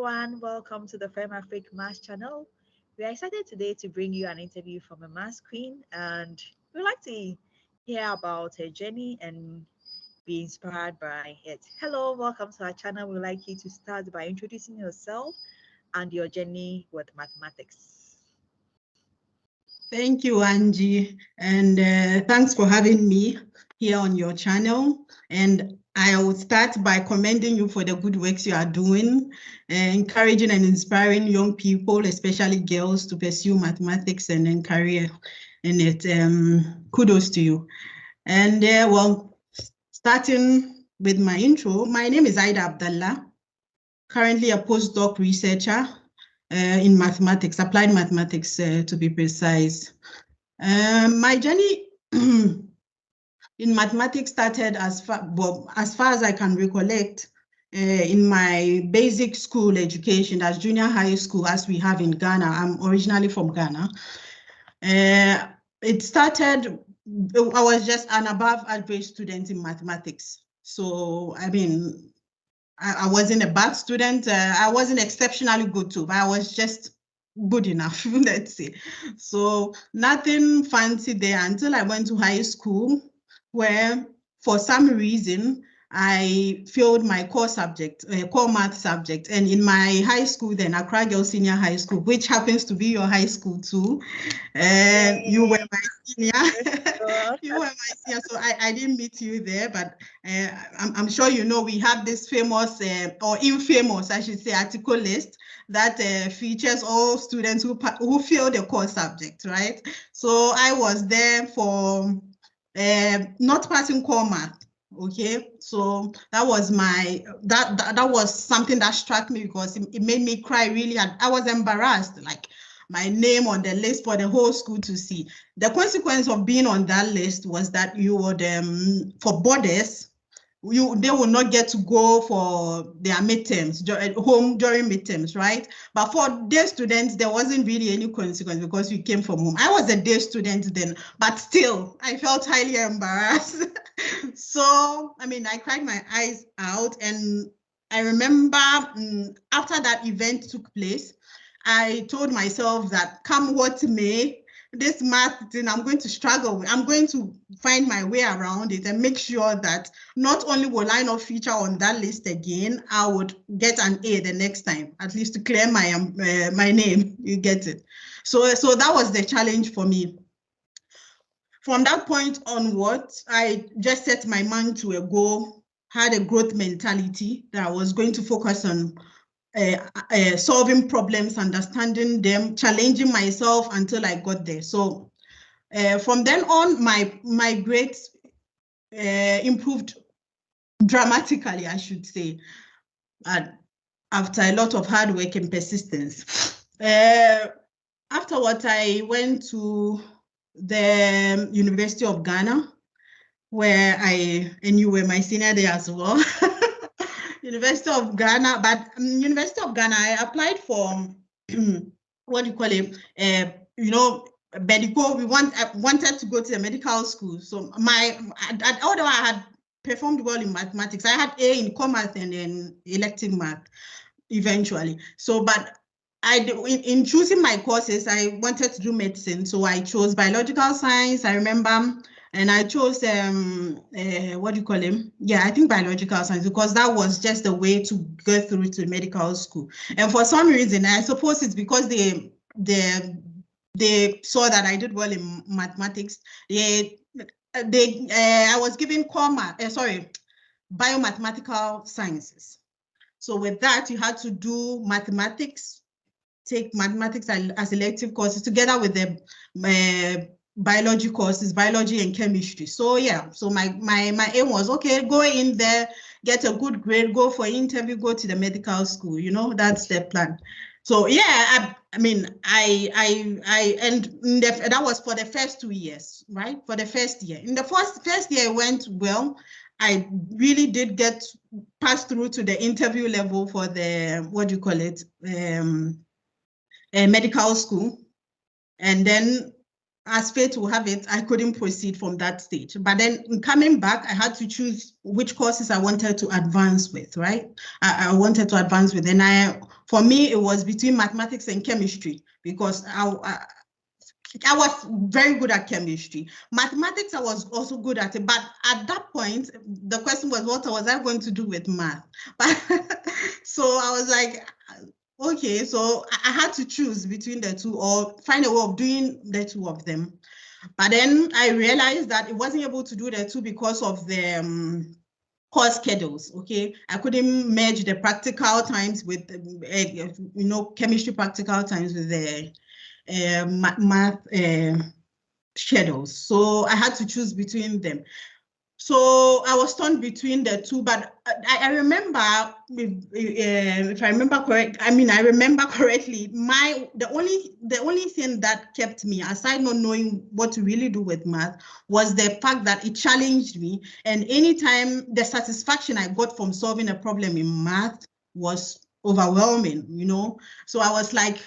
everyone. Welcome to the Femafricmaths channel. We are excited today to bring you an interview from a maths queen, and we'd like to hear about her journey and be inspired by it. Hello, welcome to our channel. We'd like you to start by introducing yourself and your journey with mathematics. Thank you, Angie, and thanks for having me here on your channel. And I will start by commending you for the good works you are doing, encouraging and inspiring young people, especially girls, to pursue mathematics and then career in it. Kudos to you. And starting with my intro, my name is Aida Abdallah, currently a postdoc researcher in mathematics, applied mathematics to be precise. My journey in mathematics started as far as I can recollect in my basic school education, that's junior high school as we have in Ghana. I'm originally from Ghana. It started, I was just an above average student in mathematics. So, I mean, I wasn't a bad student. I wasn't exceptionally good too, but I was just good enough, let's say. So nothing fancy there until I went to high school, where for some reason I failed my core subject, core math subject. And in my high school then, Accra Girls Senior High School, which happens to be your high school too, you were my senior. You were my senior, so I didn't meet you there, but I'm sure you know we have this famous or infamous, I should say, article list that features all students who fail the core subject, right? So I was there for not passing core math. Okay, so that was that was something that struck me because it made me cry really hard. I was embarrassed, like my name on the list for the whole school to see. The consequence of being on that list was that you would, for boarders, they will not get to go for their midterms, home during midterms, right? But for day students, there wasn't really any consequence because we came from home. I was a day student then, but still, I felt highly embarrassed. So, I mean, I cried my eyes out, and I remember after that event took place, I told myself that come what may, this math thing I'm going to struggle with. I'm going to find my way around it and make sure that not only will I not feature on that list again, I would get an A the next time, at least to clear my my name. You get it. So that was the challenge for me. From that point onwards, I just set my mind to a goal, had a growth mentality that I was going to focus on solving problems, understanding them, challenging myself until I got there. So from then on, my grades improved dramatically, I should say, after a lot of hard work and persistence. Afterwards, I went to the University of Ghana, where and you were my senior there as well. University of Ghana, but University of Ghana, I applied for what do you call it? Medical. I wanted to go to the medical school. So although I had performed well in mathematics, I had A in commerce and then elective math eventually. So, but in choosing my courses, I wanted to do medicine. So I chose biological science. I remember. And I chose, what do you call him? Yeah, I think biological science, because that was just the way to go through to medical school. And for some reason, I suppose it's because they saw that I did well in mathematics. I was given biomathematical sciences. So with that, you had to do mathematics, take mathematics as elective courses together with the biology courses, biology and chemistry. So yeah, so my aim was, okay, go in there, get a good grade, go for interview, go to the medical school. You know, that's the plan. So yeah, I mean, and that was for the first 2 years, right? For the first year. In the first year, it went well. I really did get passed through to the interview level for the, what do you call it, medical school. And then, as fate will have it, I couldn't proceed from that stage. But then coming back, I had to choose which courses I wanted to advance with, right? I wanted to advance with. And for me, it was between mathematics and chemistry, because I was very good at chemistry. Mathematics, I was also good at it. But at that point, the question was, what was I going to do with math? But so I was like, okay, so I had to choose between the two, or find a way of doing the two of them. But then I realized that it wasn't able to do the two because of the course schedules. Okay, I couldn't merge the practical times with chemistry practical times with the math schedules. So I had to choose between them. So I was torn between the two, but I remember, if I remember correct, I remember correctly, the only thing that kept me, aside not knowing what to really do with math, was the fact that it challenged me. And anytime the satisfaction I got from solving a problem in math was overwhelming, So I was like,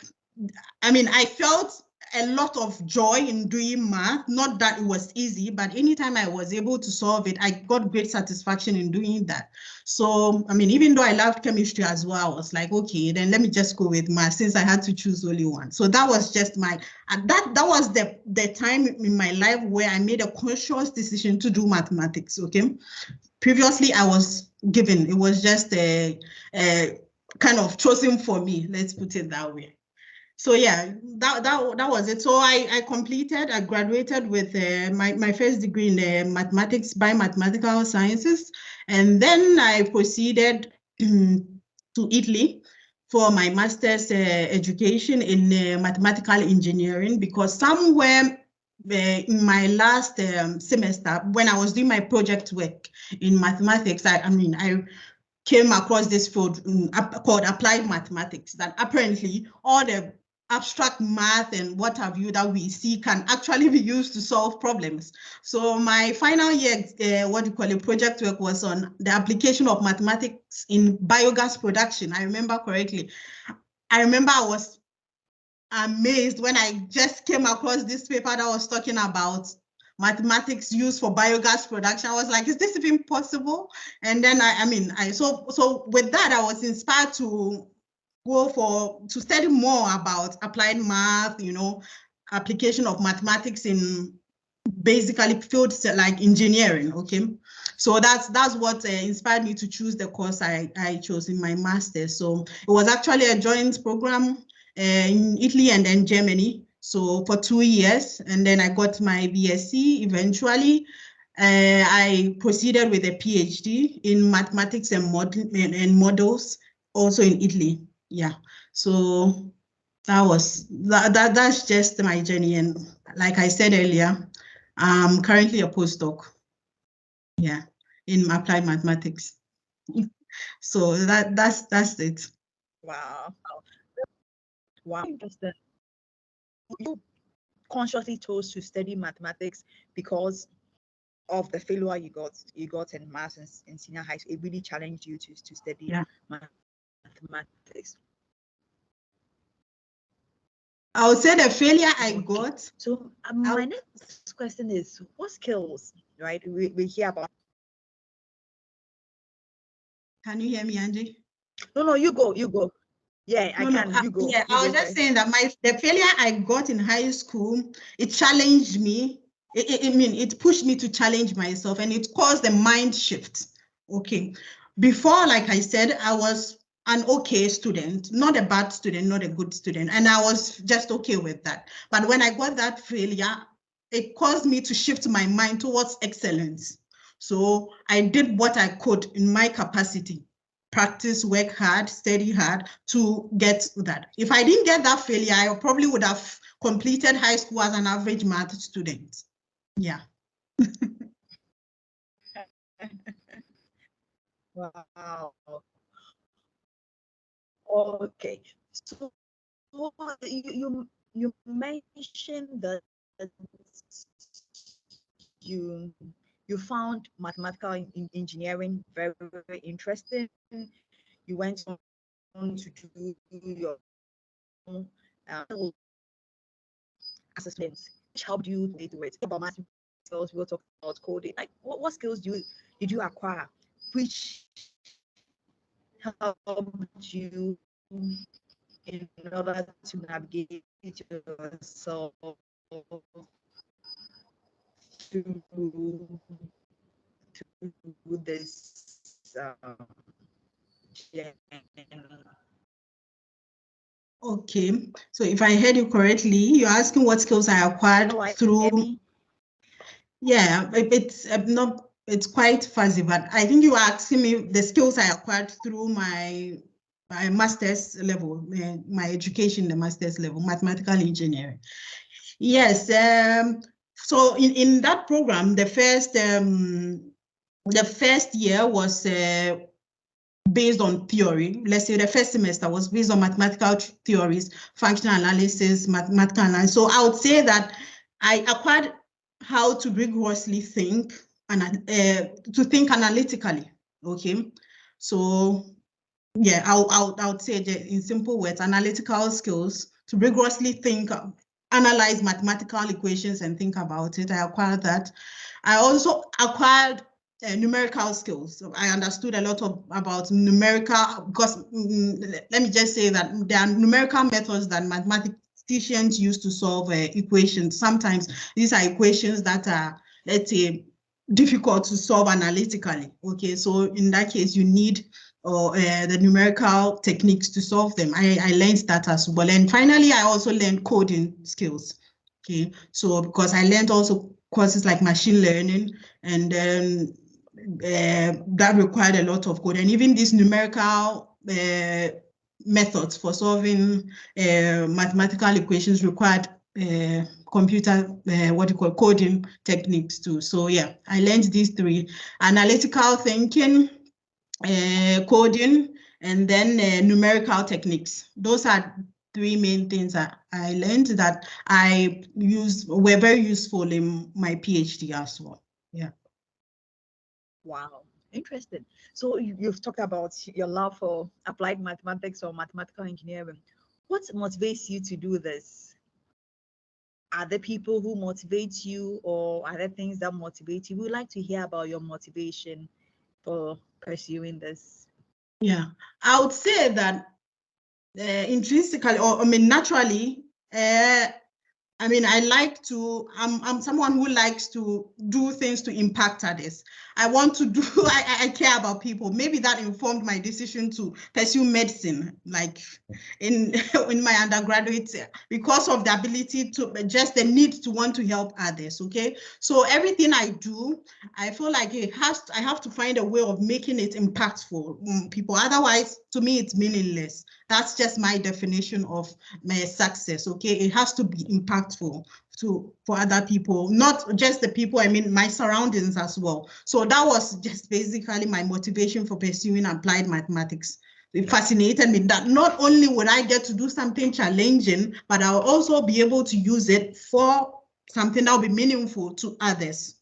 I felt a lot of joy in doing math. Not that it was easy, but anytime I was able to solve it, I got great satisfaction in doing that. So, even though I loved chemistry as well, I was like, okay, then let me just go with math, since I had to choose only one. So that was just that was the time in my life where I made a conscious decision to do mathematics, okay? Previously, I was given, it was just a kind of chosen for me, let's put it that way. So yeah, that was it. So I graduated with my first degree in mathematics, biomathematical sciences, and then I proceeded to Italy for my master's education in mathematical engineering, because somewhere in my last semester, when I was doing my project work in mathematics, I came across this field called applied mathematics, that apparently all the abstract math and what have you that we see can actually be used to solve problems. So my final year, project work was on the application of mathematics in biogas production. I remember correctly. I remember I was amazed when I just came across this paper that was talking about mathematics used for biogas production. I was like, is this even possible? And then so with that, I was inspired to to study more about applied math, application of mathematics in basically fields like engineering. Okay, so that's what inspired me to choose the course I chose in my master's. So it was actually a joint program in Italy and then Germany, so for 2 years, and then I got my BSc eventually. I proceeded with a PhD in mathematics and models, also in Italy. Yeah, so that's just my journey. And like I said earlier, I'm currently a postdoc, yeah, in applied mathematics. So that's it. Wow. Wow. Interesting. You consciously chose to study mathematics because of the failure you got in maths in senior high school. It really challenged you to study mathematics. I would say the failure I got. So my next question is, what skills, right? We hear about. Can you hear me, Angie? No, you go. Yeah, I can. You go. Yeah, I was just saying that the failure I got in high school, it challenged me. It pushed me to challenge myself, and it caused a mind shift. Okay, before, like I said, I was an okay student, not a bad student, not a good student, and I was just okay with that. But when I got that failure, it caused me to shift my mind towards excellence. So I did what I could in my capacity. Practice, work hard, study hard to get that. If I didn't get that failure, I probably would have completed high school as an average math student. Yeah. Wow. Okay. So you mentioned that you found mathematical engineering very, very interesting. You went on to do your assessments, which helped you to do it. About math skills, we will talk about coding. Like, what skills did you acquire, which helped you in order to navigate yourself through this journey? Okay, so if I heard you correctly, you're asking what skills I acquired Hello, through. Yeah, it's quite fuzzy, but I think you are asking me the skills I acquired through my master's level, my education, the master's level, mathematical engineering. Yes, so in that program, the first year was based on theory. Let's say the first semester was based on mathematical theories, functional analysis, mathematical analysis. So I would say that I acquired how to rigorously think and to think analytically. Okay, so yeah, I would say in simple words, analytical skills to rigorously think, analyze mathematical equations and think about it. I acquired that. I also acquired numerical skills. So I understood a lot about numerical, because let me just say that there are numerical methods that mathematicians use to solve equations. Sometimes these are equations that are, let's say, difficult to solve analytically. Okay, so in that case, you need the numerical techniques to solve them. I learned that as well. And finally, I also learned coding skills. Okay, so because I learned also courses like machine learning, and then that required a lot of code, and even these numerical methods for solving mathematical equations required computer coding techniques too. So yeah, I learned these three: analytical thinking, coding, and then numerical techniques. Those are three main things that I learned that were very useful in my PhD as well. Yeah. Wow, interesting. So you've talked about your love for applied mathematics or mathematical engineering. What motivates you to do this? Are there people who motivate you, or are there things that motivate you? We'd like to hear about your motivation for pursuing this. Yeah, I would say that intrinsically, or I mean naturally, I'm someone who likes to do things to impact others. I want to do, I care about people. Maybe that informed my decision to pursue medicine, like in my undergraduate, because of the ability to, just the need to want to help others, okay? So everything I do, I feel like I have to find a way of making it impactful on people. Otherwise, to me, it's meaningless. That's just my definition of my success, okay? It has to be impactful for other people, not just the people, I mean, my surroundings as well. So that was just basically my motivation for pursuing applied mathematics. It fascinated me that not only would I get to do something challenging, but I'll also be able to use it for something that will be meaningful to others,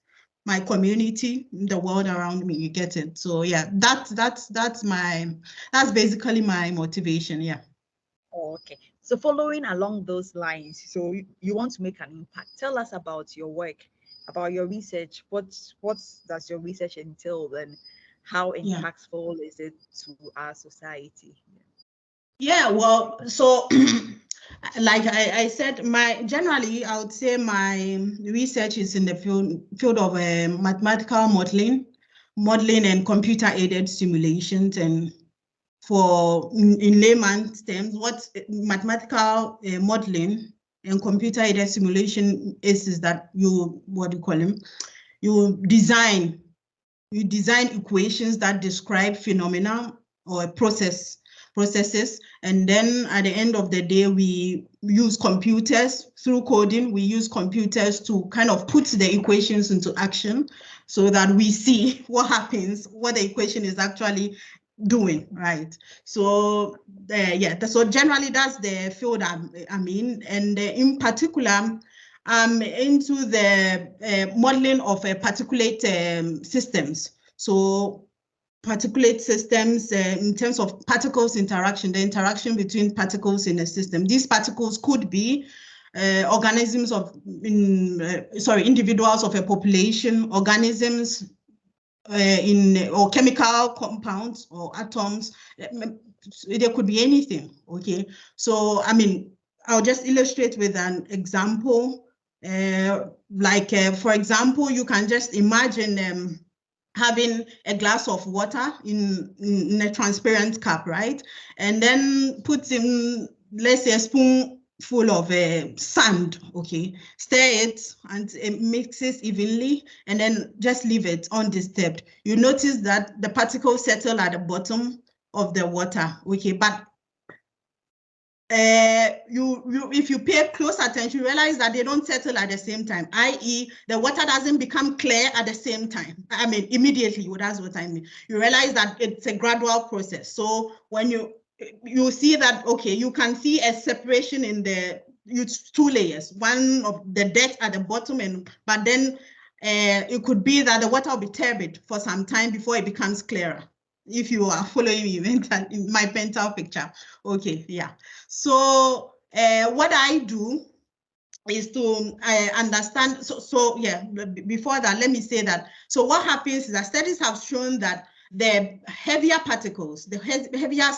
my community, the world around me. You get it? So yeah, that's basically my motivation. Yeah. Okay. So following along those lines, so you want to make an impact. Tell us about your work, about your research. What does your research entail, and how impactful is it to our society? Yeah, well, so like I said, generally I would say my research is in the field of mathematical modeling and computer aided simulations. And in layman's terms, what mathematical modeling and computer aided simulation is that you design equations that describe phenomena or processes, and then at the end of the day, we use computers through coding. We use computers to kind of put the equations into action so that we see what happens, what the equation is actually doing, right? So so generally that's the field I'm in, and in particular, I'm into the modeling of particulate systems. So particulate systems in terms of particles interaction, the interaction between particles in a system. These particles could be individuals of a population, organisms or chemical compounds or atoms, there could be anything, okay? So, I mean, I'll just illustrate with an example. For example, you can just imagine having a glass of water in a transparent cup, right? And then put in, let's say, a spoonful of sand, okay? Stir it and it mixes evenly, and then just leave it undisturbed. You notice that the particles settle at the bottom of the water, okay? But if you pay close attention, you realize that they don't settle at the same time, i.e. the water doesn't become clear at the same time. I mean, immediately, that's what I mean. You realize that it's a gradual process. So when you see that, okay, you can see a separation in the two layers, one of the depth at the bottom, but then it could be that the water will be turbid for some time before it becomes clearer. If you are following me in my mental picture. Okay, yeah. So what I do is to understand. So yeah, before that, let me say that. So what happens is that studies have shown that the heavier particles, the heavier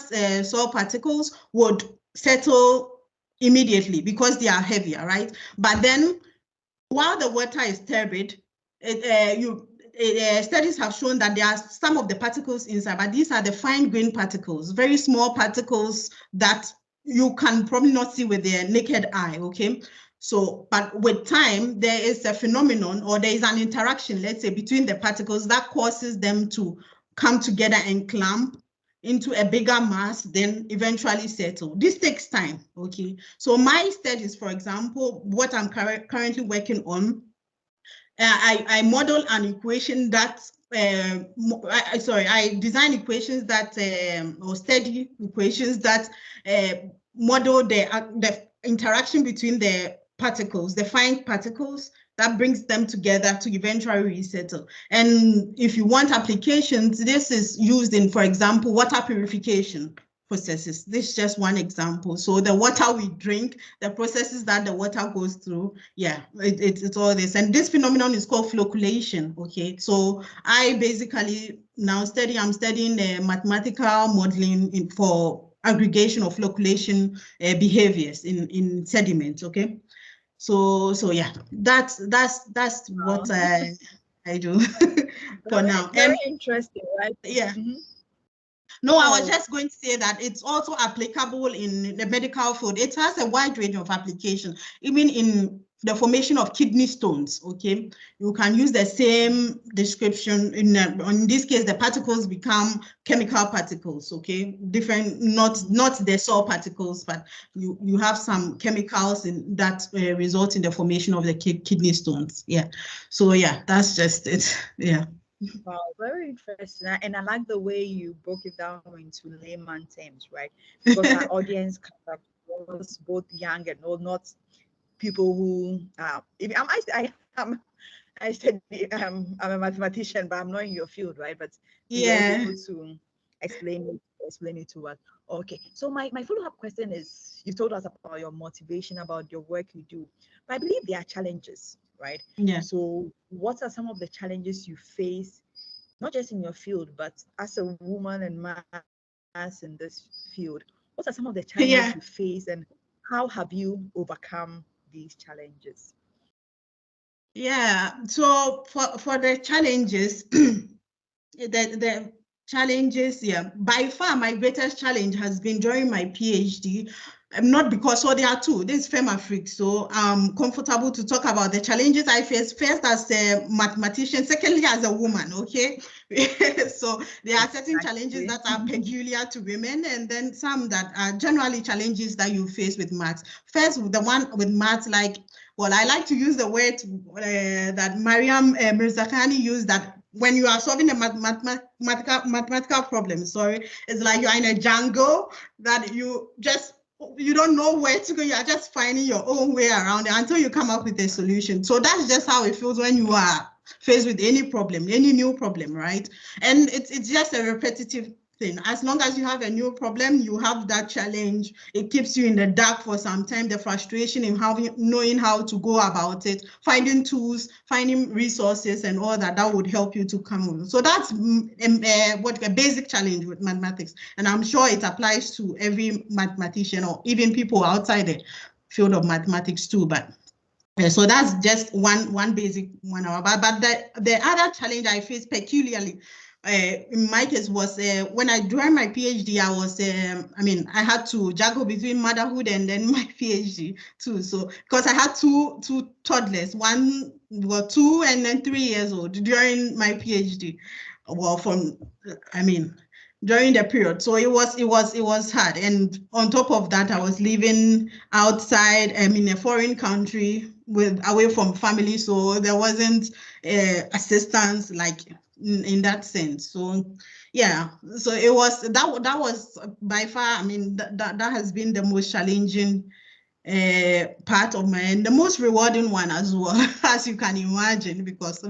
soil particles would settle immediately because they are heavier, right? But then while the water is turbid, studies have shown that there are some of the particles inside, but these are the fine-grained particles, very small particles that you can probably not see with the naked eye, okay? So, but with time, there is a phenomenon, or there is an interaction, let's say, between the particles that causes them to come together and clamp into a bigger mass, then eventually settle. This takes time, okay? So my studies, for example, what I'm currently working on, I model an equation that, I design equations that, or study equations that model the interaction between the particles, the fine particles, that brings them together to eventually resettle. And if you want applications, this is used in, for example, water purification processes. This is just one example. So the water we drink, the processes that the water goes through, yeah, it's all this. And this phenomenon is called flocculation, okay? So I basically now I'm studying mathematical modeling for aggregation of flocculation behaviors in sediments, okay? So yeah, that's what I do for now. Very interesting, right? Yeah. Mm-hmm. No, I was just going to say that it's also applicable in the medical field. It has a wide range of application, even in the formation of kidney stones, okay? You can use the same description. In this case, the particles become chemical particles, okay? Different, not the soil particles, but you have some chemicals that result in the formation of the kidney stones, yeah. So yeah, that's just it, yeah. Wow, very interesting. And I like the way you broke it down into layman terms, right? Because our audience was both young and old, not people who I said I'm a mathematician, but I'm not in your field, right? But you were able to explain it to us. Okay. So my follow-up question is, you told us about your motivation, about your work you do, but I believe there are challenges, right? Yeah. So what are some of the challenges you face, not just in your field, but as a woman and mass in this field? What are some of the challenges you face, and how have you overcome these challenges? Yeah, so for the challenges, the challenges, yeah, by far my greatest challenge has been during my PhD. Not because, so there are two. This is Femafric, so I'm comfortable to talk about the challenges I face, first as a mathematician, secondly as a woman, okay? So there are certain challenges that are peculiar to women, and then some that are generally challenges that you face with maths. First, the one with maths, like, well, I like to use the word that Mariam Mirzakhani used, that when you are solving a mathematical problem, it's like you're in a jungle that you don't know where to go. You are just finding your own way around it until you come up with a solution. So that's just how it feels when you are faced with any problem, any new problem, right? And it's just a repetitive thing. As long as you have a new problem, you have that challenge. It keeps you in the dark for some time. The frustration in knowing how to go about it, finding tools, finding resources, and all that would help you to come on. So that's what a basic challenge with mathematics, and I'm sure it applies to every mathematician or even people outside the field of mathematics too. But so that's just one basic one. But the other challenge I faced peculiarly in my case was when I joined my PhD, I was, I had to juggle between motherhood and then my PhD too. So because I had two toddlers, one was 2 and then 3 years old during my PhD. Well, during the period. So it was hard. And on top of that, I was living outside, in a foreign country away from family. So there wasn't assistance like in that sense. So yeah, so it was that was by far, that has been the most challenging part of and the most rewarding one as well, as you can imagine, because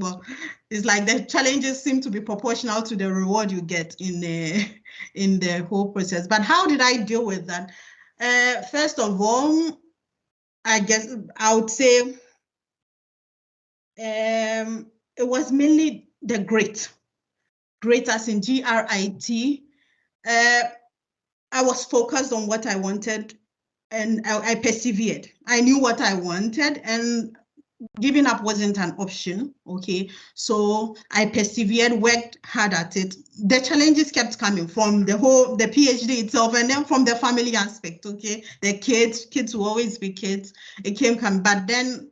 it's like the challenges seem to be proportional to the reward you get in the whole process. But how did I deal with that? First of all, I guess I would say it was mainly the grit as in GRIT. I was focused on what I wanted, and I persevered. I knew what I wanted, and giving up wasn't an option. Okay, so I persevered, worked hard at it. The challenges kept coming from the PhD itself, and then from the family aspect. Okay, the kids will always be kids. It came, but then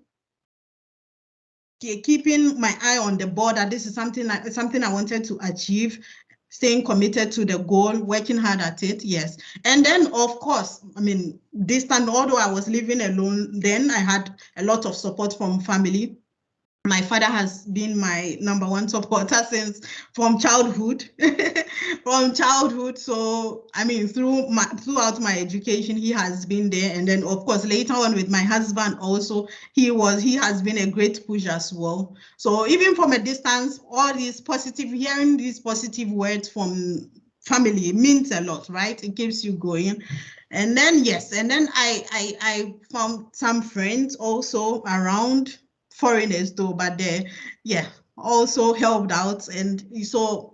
keeping my eye on the board that this is something I wanted to achieve, staying committed to the goal, working hard at it, yes. And then, of course, this time, although I was living alone, then I had a lot of support from family. My father has been my #1 supporter from childhood. So throughout my education, he has been there. And then, of course, later on with my husband also, he has been a great push as well. So even from a distance, hearing these positive words from family means a lot, right? It keeps you going. And then, yes, and then I found some friends also around, foreigners though, but they also helped out. And so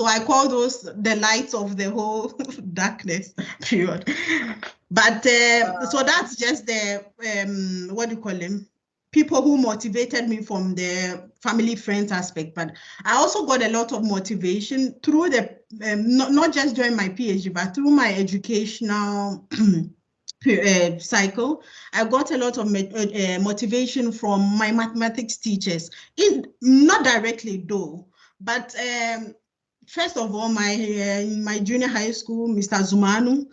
I call those the lights of the whole darkness period. But so that's just the what do you call them, people who motivated me from the family friends aspect. But I also got a lot of motivation through the not just during my PhD, but through my educational cycle. I got a lot of motivation from my mathematics teachers, not directly though, but first of all, in my junior high school, Mr. Zumanu,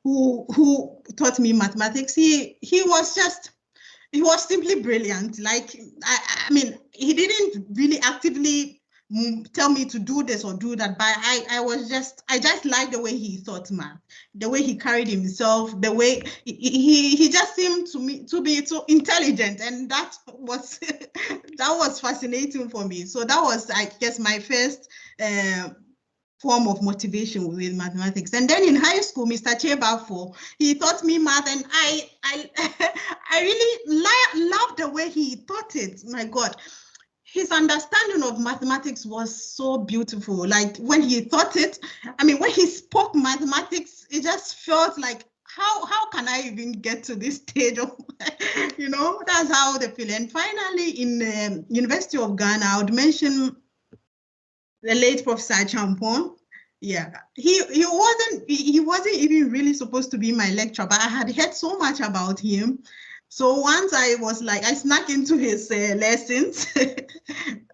who taught me mathematics, he was simply brilliant. Like, he didn't really actively tell me to do this or do that, but I just liked the way he thought math, the way he carried himself, the way he just seemed to me to be so intelligent, and that was fascinating for me. So that was, I guess, my first form of motivation with mathematics. And then in high school, Mr. Chebafo, he taught me math, and I really loved the way he taught it. My God, his understanding of mathematics was so beautiful. Like when he taught it, when he spoke mathematics, it just felt like, how can I even get to this stage of, that's how they feel. And finally, in the University of Ghana, I would mention the late Professor Champon. Yeah, he wasn't even really supposed to be my lecturer, but I had heard so much about him. So once I snuck into his lessons.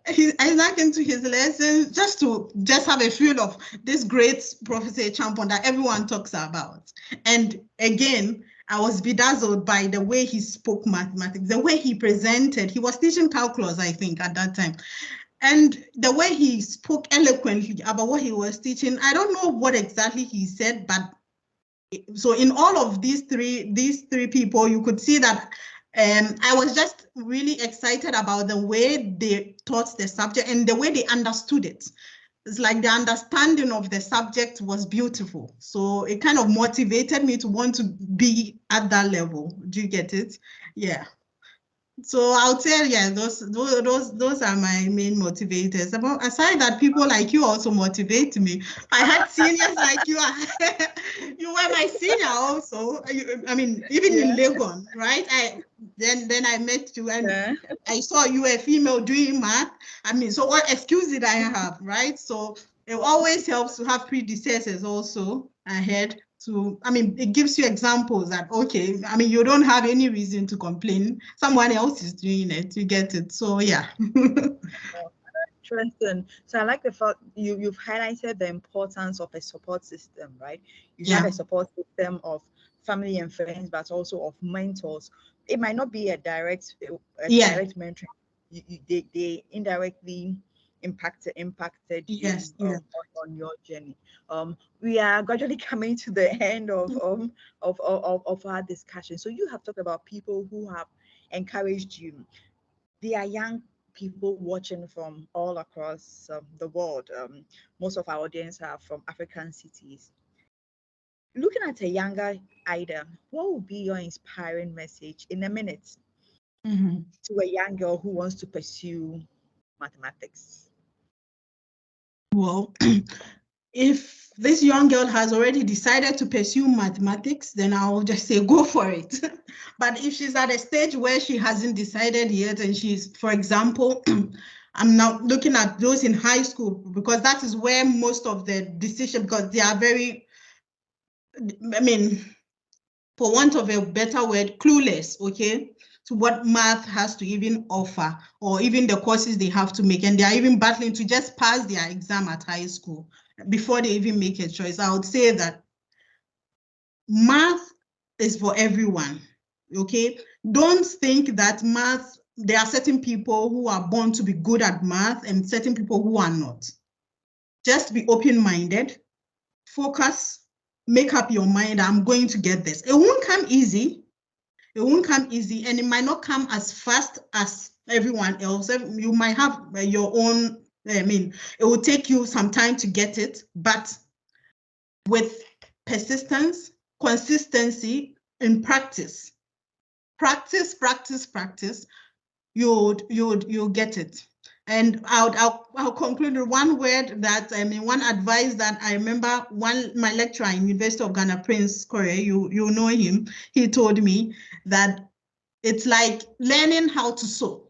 I snuck into his lessons just to have a feel of this great Professor Champon that everyone talks about. And again, I was bedazzled by the way he spoke mathematics, the way he presented. He was teaching calculus, I think, at that time. And the way he spoke eloquently about what he was teaching, I don't know what exactly he said, but so in all of these three people, you could see that I was just really excited about the way they taught the subject and the way they understood it. it's like the understanding of the subject was beautiful. So it kind of motivated me to want to be at that level. Do you get it? Yeah. So I'll tell you, yeah, those are my main motivators. About aside that, people like you also motivate me. I had seniors like you. You were my senior also. I mean, even in Legon, right? Then I met you and I saw you a female doing math. I mean, so what excuse did I have, right? So it always helps to have predecessors also ahead. I mean, it gives you examples that, okay, I mean, you don't have any reason to complain. Someone else is doing it. You get it. So, yeah. Interesting. So I like the fact you've highlighted the importance of a support system, right? You have a support system of family and friends, but also of mentors. It might not be a direct mentor. They indirectly impacted Yes, you on your journey. We are gradually coming to the end of our discussion. So you have talked about people who have encouraged you. They are young people watching from all across the world. Most of our audience are from African cities. Looking at a younger Aida, what would be your inspiring message in a minute to a young girl who wants to pursue mathematics? Well, if this young girl has already decided to pursue mathematics, then I'll just say go for it. But if she's at a stage where she hasn't decided yet, and she's, for example, I'm now looking at those in high school, because that is where most of the decision, because they are very, I mean, for want of a better word, clueless, okay, to what math has to even offer, or even the courses they have to make. And they are even battling to just pass their exam at high school before they even make a choice. I would say that math is for everyone, okay? Don't think that math, there are certain people who are born to be good at math and certain people who are not. Just be open-minded, focus, make up your mind, I'm going to get this. It won't come easy. It won't come easy, and it might not come as fast as everyone else. You might have your own, I mean, it will take you some time to get it, but with persistence, consistency, and practice, you'll get it. And I'll conclude with one word that, I mean, one advice that I remember my lecturer in University of Ghana, Prince Kore, you know him, he told me that it's like learning how to sew.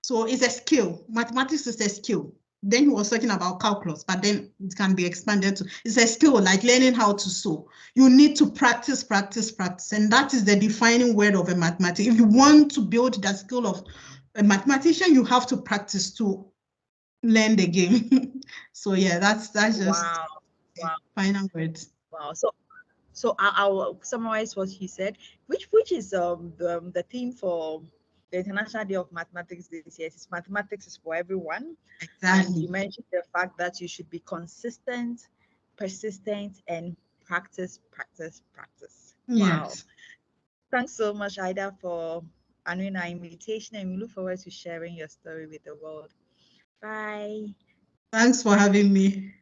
So it's a skill. Mathematics is a skill. Then he was talking about calculus, but then it can be expanded to, it's a skill like learning how to sew. You need to practice. And that is the defining word of a mathematician. If you want to build that skill of a mathematician, you have to practice to learn the game. So yeah, that's just final words. Wow. So I'll summarize what he said, which is the theme for the International Day of Mathematics this year. It's mathematics is for everyone. Exactly. And you mentioned the fact that you should be consistent, persistent, and practice. Wow. Yes. Thanks so much, Aida, for honoring our invitation, and we look forward to sharing your story with the world. Bye. Thanks for having me.